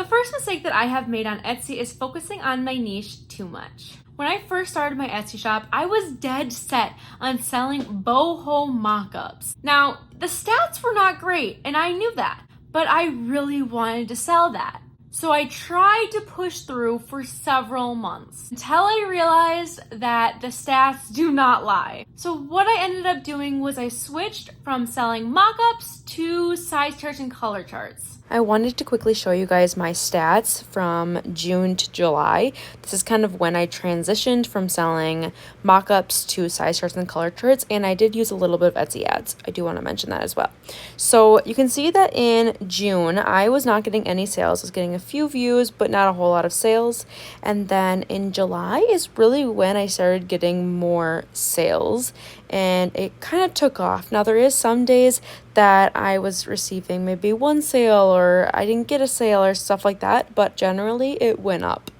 The first mistake that I have made on Etsy is focusing on my niche too much. When I first started my Etsy shop, I was dead set on selling boho mock-ups. Now, the stats were not great, and I knew that, but I really wanted to sell that. So I tried to push through for several months until I realized that the stats do not lie. So what I ended up doing was I switched from selling mock-ups to size charts and color charts. I wanted to quickly show you guys my stats from June to July. This is kind of when I transitioned from selling mock-ups to size charts and color charts, and I did use a little bit of Etsy ads. I do want to mention that as well. So you can see that in June, I was not getting any sales. I was getting a few views, but not a whole lot of sales. And then in July is really when I started getting more sales, and it kind of took off. Now, there is some days that I was receiving maybe one sale or I didn't get a sale or stuff like that, but generally it went up.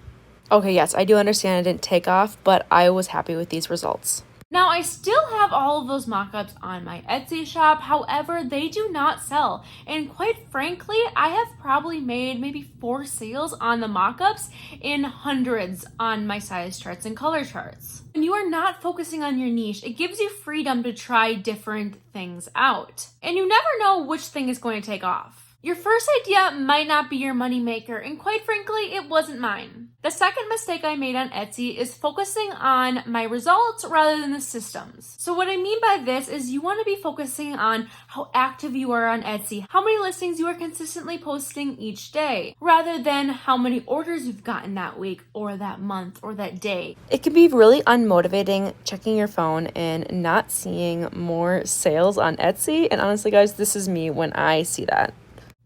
Okay, yes, I do understand it didn't take off, but I was happy with these results. Now, I still have all of those mock-ups on my Etsy shop, however, they do not sell. And quite frankly, I have probably made maybe 4 sales on the mock-ups and hundreds on my size charts and color charts. When you are not focusing on your niche, it gives you freedom to try different things out. And you never know which thing is going to take off. Your first idea might not be your moneymaker, and quite frankly, it wasn't mine. The second mistake I made on Etsy is focusing on my results rather than the systems. So what I mean by this is you want to be focusing on how active you are on Etsy, how many listings you are consistently posting each day, rather than how many orders you've gotten that week or that month or that day. It can be really unmotivating checking your phone and not seeing more sales on Etsy. And honestly, guys, this is me when I see that.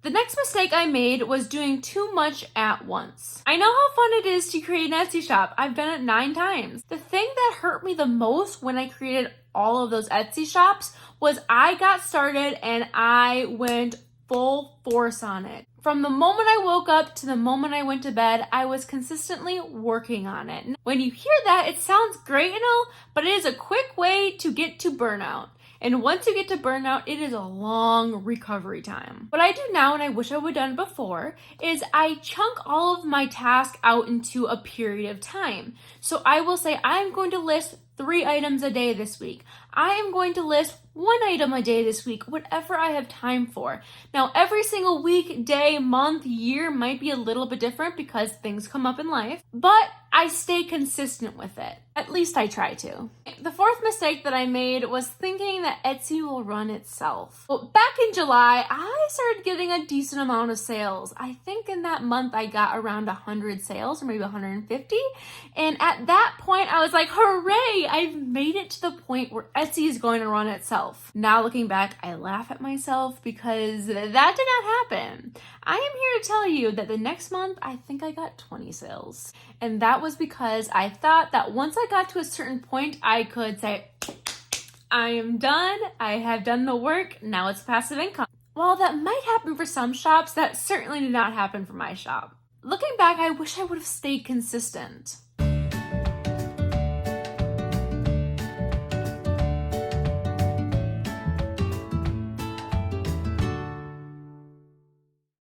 The next mistake I made was doing too much at once. I know how fun it is to create an Etsy shop. I've done it 9 times. The thing that hurt me the most when I created all of those Etsy shops was I got started and I went full force on it. From the moment I woke up to the moment I went to bed, I was consistently working on it. When you hear that, it sounds great and all, but it is a quick way to get to burnout. And once you get to burnout, it is a long recovery time. What I do now, and I wish I would have done before, is I chunk all of my tasks out into a period of time. So I will say I'm going to list 3 items a day this week. I am going to list 1 item a day this week, whatever I have time for. Now, every single week, day, month, year might be a little bit different because things come up in life, but I stay consistent with it. At least I try to. The fourth mistake that I made was thinking that Etsy will run itself. Well, back in July, I started getting a decent amount of sales. I think in that month I got around 100 sales or maybe 150. And at that point I was like, hooray, I've made it to the point where Etsy is going to run itself. Now looking back, I laugh at myself because that did not happen. I am here to tell you that the next month, I think I got 20 sales. And that was because I thought that once I got to a certain point, I could say, I am done. I have done the work. Now it's passive income. While that might happen for some shops, that certainly did not happen for my shop. Looking back, I wish I would have stayed consistent.